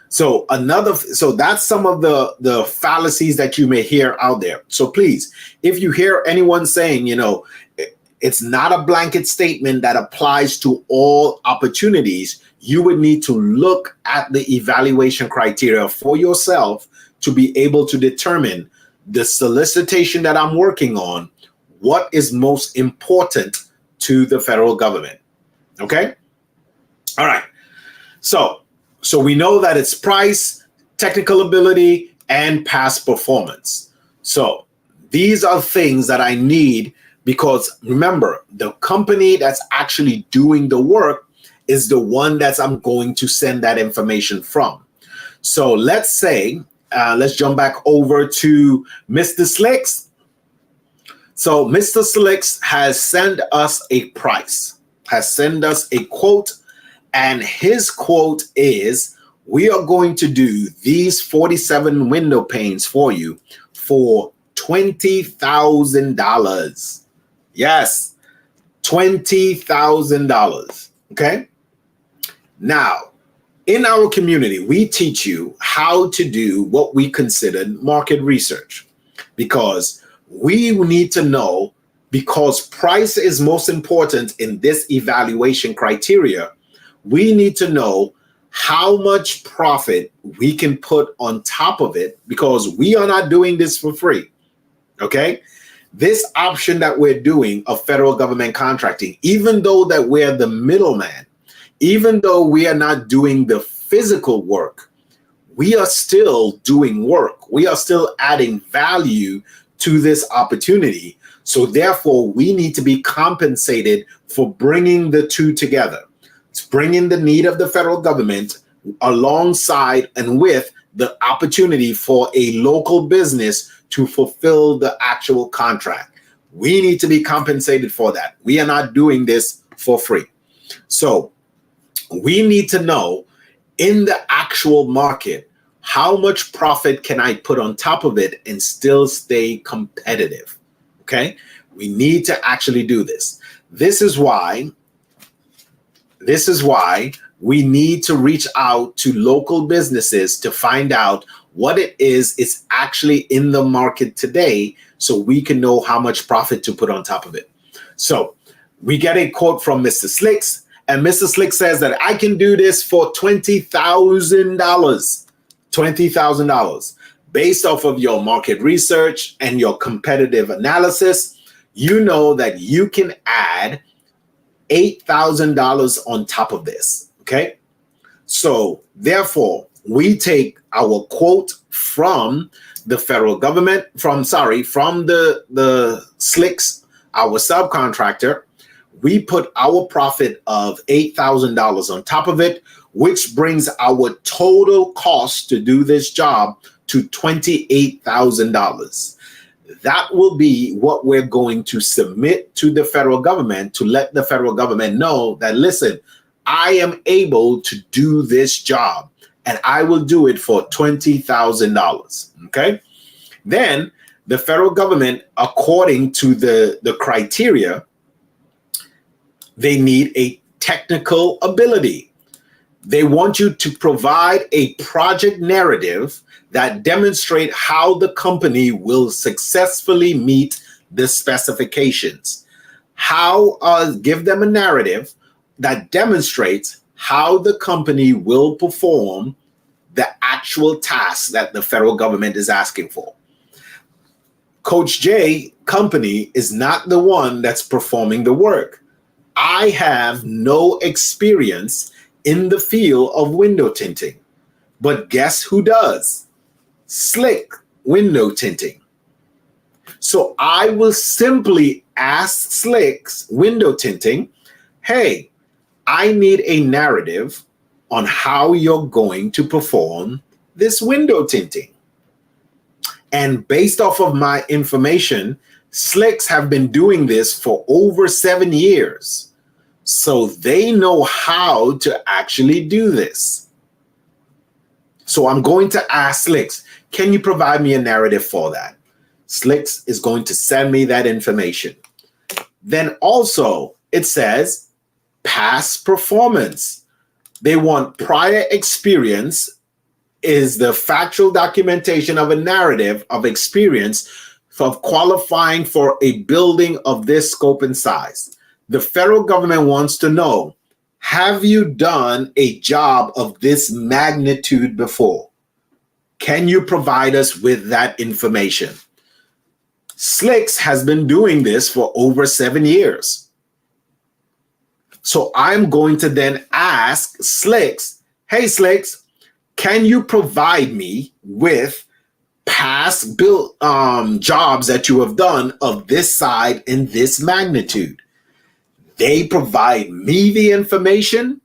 So that's some of the fallacies that you may hear out there. So please, if you hear anyone saying, it's not a blanket statement that applies to all opportunities, you would need to look at the evaluation criteria for yourself to be able to determine the solicitation that I'm working on, what is most important to the federal government. Okay. All right. So we know that it's price, technical ability, and past performance. So these are things that I need because remember, the company that's actually doing the work is the one that I'm going to send that information from. So let's say, let's jump back over to Mr. Slicks. So Mr. Slicks has sent us a price, has sent us a quote, and his quote is, we are going to do these 47 window panes for you for $20,000. Yes, $20,000. Okay. Now, in our community, we teach you how to do what we consider market research because we need to know because price is most important in this evaluation criteria, we need to know how much profit we can put on top of it, because we are not doing this for free. Okay? This option that we're doing of federal government contracting, even though that we're the middleman, even though we are not doing the physical work, we are still doing work. We are still adding value to this opportunity. So therefore, we need to be compensated for bringing the two together. It's bringing the need of the federal government alongside and with the opportunity for a local business to fulfill the actual contract. We need to be compensated for that. We are not doing this for free. So we need to know in the actual market, how much profit can I put on top of it and still stay competitive? Okay, we need to actually do this. This is why we need to reach out to local businesses to find out what it is actually in the market today, so we can know how much profit to put on top of it. So we get a quote from Mr. Slicks, and Mr. Slicks says that I can do this for $20,000. $20,000. Based off of your market research and your competitive analysis, you know that you can add $8,000 on top of this. Okay. So therefore, we take our quote from the federal government, from the Slicks, our subcontractor. We put our profit of $8,000 on top of it, which brings our total cost to do this job to $28,000. That will be what we're going to submit to the federal government to let the federal government know that, listen, I am able to do this job and I will do it for $20,000. Okay. Then the federal government, according to the criteria, they need a technical ability. They want you to provide a project narrative that demonstrate how the company will successfully meet the specifications. Give them a narrative that demonstrates how the company will perform the actual tasks that the federal government is asking for. Coach J company is not the one that's performing the work. I have no experience in the field of window tinting, but guess who does? Slick window tinting. So I will simply ask Slick's window tinting, hey, I need a narrative on how you're going to perform this window tinting. And based off of my information, Slicks have been doing this for over 7 years. So they know how to actually do this. So I'm going to ask Slicks, can you provide me a narrative for that? Slicks is going to send me that information. Then also it says past performance. They want prior experience is the factual documentation of a narrative of experience of qualifying for a building of this scope and size. The federal government wants to know, have you done a job of this magnitude before? Can you provide us with that information? Slicks has been doing this for over 7 years. So I'm going to then ask Slicks, hey Slicks, can you provide me with past built jobs that you have done of this side and this magnitude? They provide me the information,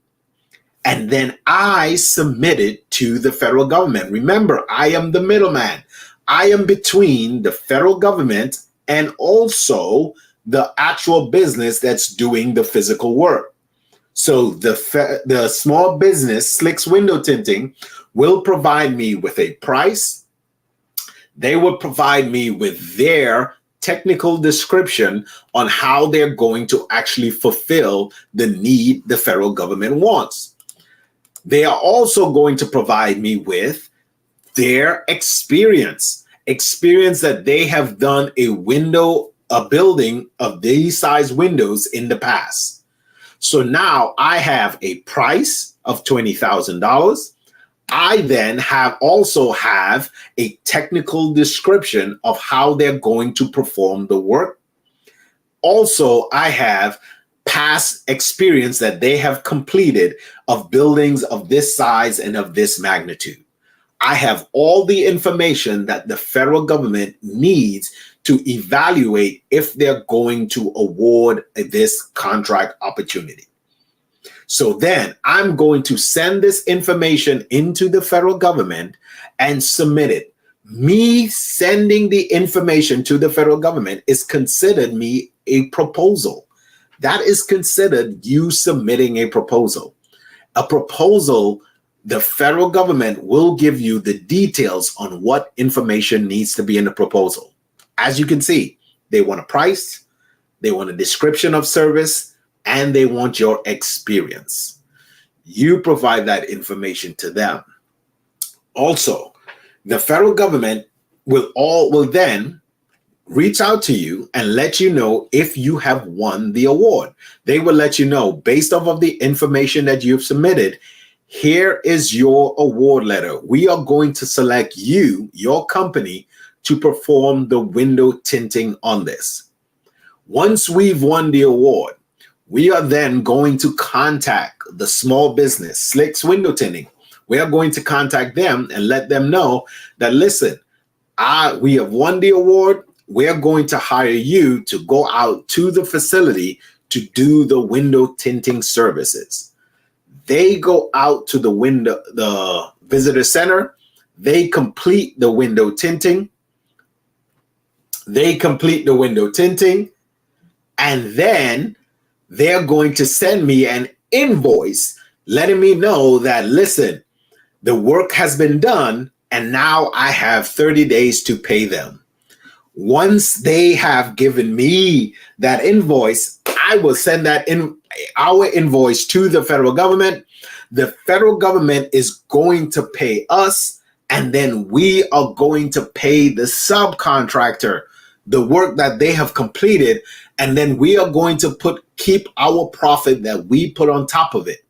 and then I submit it to the federal government. Remember, I am the middleman. I am between the federal government and also the actual business that's doing the physical work. So the small business, Slicks Window Tinting, will provide me with a price. They will provide me with their technical description on how they're going to actually fulfill the need the federal government wants. They are also going to provide me with their experience that they have done a window a building of these size windows in the past. So now I have a price of $20,000. I then also have a technical description of how they're going to perform the work. Also, I have past experience that they have completed of buildings of this size and of this magnitude. I have all the information that the federal government needs to evaluate if they're going to award this contract opportunity. So then I'm going to send this information into the federal government and submit it. Me sending the information to the federal government is considered me a proposal. That is considered you submitting a proposal. A proposal, the federal government will give you the details on what information needs to be in the proposal. As you can see, they want a price, they want a description of service, and they want your experience. You provide that information to them. Also, the federal government will then reach out to you and let you know if you have won the award. They will let you know, based off of the information that you've submitted, here is your award letter. We are going to select you, your company, to perform the window tinting on this. Once we've won the award, we are then going to contact the small business, Slick's Window Tinting. We are going to contact them and let them know that, listen, we have won the award. We're going to hire you to go out to the facility to do the window tinting services. They go out to the visitor center. They complete the window tinting. And then they're going to send me an invoice letting me know that, listen, the work has been done and now I have 30 days to pay them. Once they have given me that invoice, I will send our invoice to the federal government. The federal government is going to pay us, and then we are going to pay the subcontractor the work that they have completed, and then we are going to keep our profit that we put on top of it.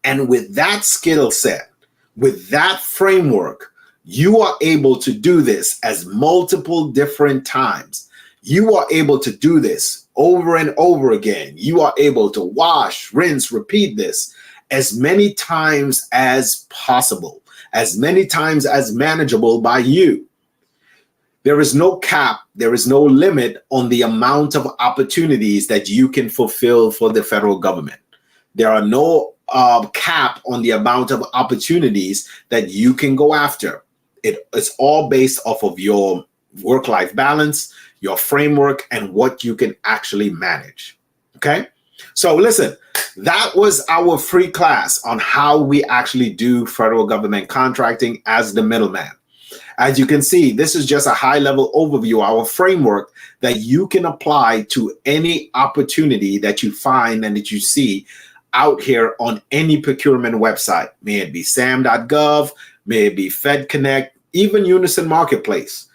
And with that skill set, with that framework, you are able to do this as multiple different times. You are able to do this over and over again. You are able to wash, rinse, repeat this as many times as possible, as many times as manageable by you. There is no cap, there is no limit on the amount of opportunities that you can fulfill for the federal government. There are no cap on the amount of opportunities that you can go after. It's all based off of your work-life balance, your framework, and what you can actually manage. Okay? So listen, that was our free class on how we actually do federal government contracting as the middleman. As you can see, this is just a high-level overview, our framework that you can apply to any opportunity that you find and that you see out here on any procurement website. May it be sam.gov, may it be FedConnect, even Unison Marketplace.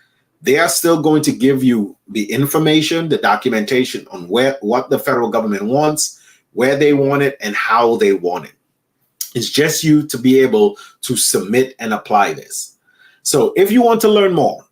They are still going to give you the information, the documentation on what the federal government wants, where they want it, and how they want it. It's just you to be able to submit and apply this. So if you want to learn more,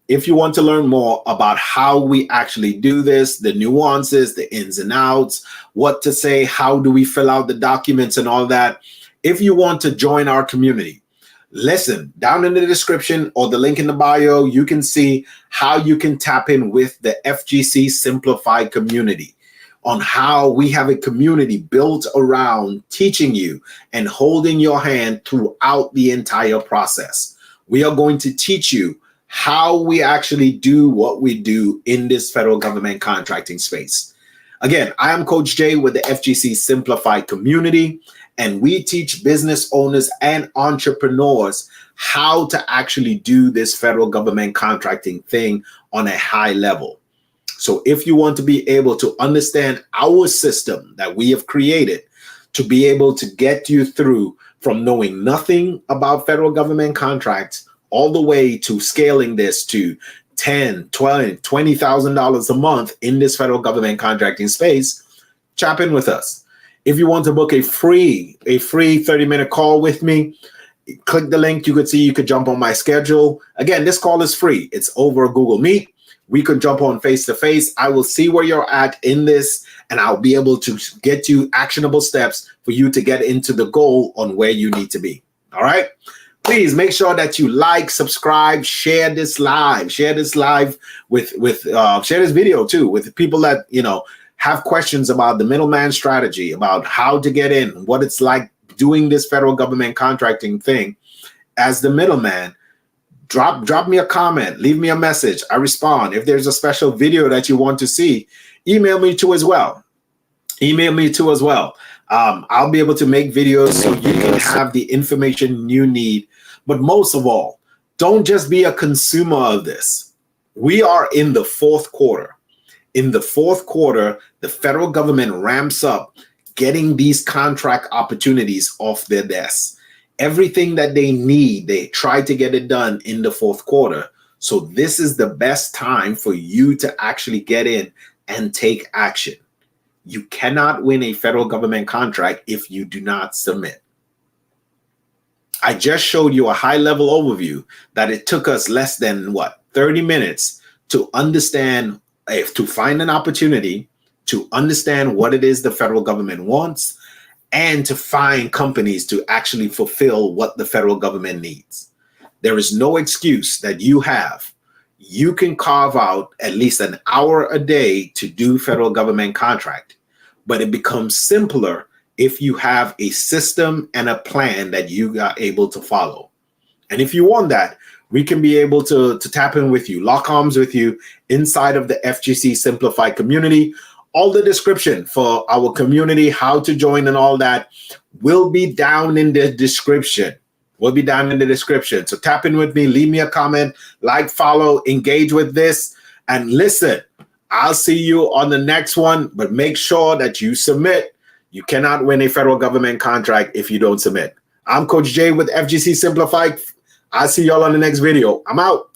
about how we actually do this, the nuances, the ins and outs, what to say, how do we fill out the documents and all that, if you want to join our community, listen, down in the description or the link in the bio, you can see how you can tap in with the FGC Simplified community on how we have a community built around teaching you and holding your hand throughout the entire process. We are going to teach you how we actually do what we do in this federal government contracting space. Again, I am Coach Jay with the FGC Simplified community, and we teach business owners and entrepreneurs how to actually do this federal government contracting thing on a high level. So if you want to be able to understand our system that we have created to be able to get you through from knowing nothing about federal government contracts all the way to scaling this to $10, $20, $20,000 a month in this federal government contracting space, chop in with us. If you want to book a free 30-minute call with me, click the link. You could jump on my schedule. Again, this call is free. It's over Google Meet. We could jump on face-to-face. I will see where you're at in this, and I'll be able to get you actionable steps for you to get into the goal on where you need to be. All right? Please make sure that you like, subscribe, share this live. Share this live share this video too with people that, have questions about the middleman strategy, about how to get in, what it's like doing this federal government contracting thing as the middleman. Drop me a comment, leave me a message. I respond. If there's a special video that you want to see, email me too as well. I'll be able to make videos so you can have the information you need. But most of all, don't just be a consumer of this. We are in the fourth quarter. In the fourth quarter, the federal government ramps up getting these contract opportunities off their desks. Everything that they need, they try to get it done in the fourth quarter. So this is the best time for you to actually get in and take action. You cannot win a federal government contract if you do not submit. I just showed you a high-level overview that it took us less than 30 minutes to understand, to find an opportunity, to understand what it is the federal government wants, and to find companies to actually fulfill what the federal government needs. There is no excuse that you have. You can carve out at least an hour a day to do federal government contract, but it becomes simpler if you have a system and a plan that you are able to follow. And if you want that, we can be able to tap in with you, lock arms with you inside of the FGC Simplified community. All the description for our community, how to join and all that will be down in the description. So tap in with me, leave me a comment, like, follow, engage with this. And listen, I'll see you on the next one, but make sure that you submit. You cannot win a federal government contract if you don't submit. I'm Coach Jay with FGC Simplified. I'll see y'all on the next video. I'm out.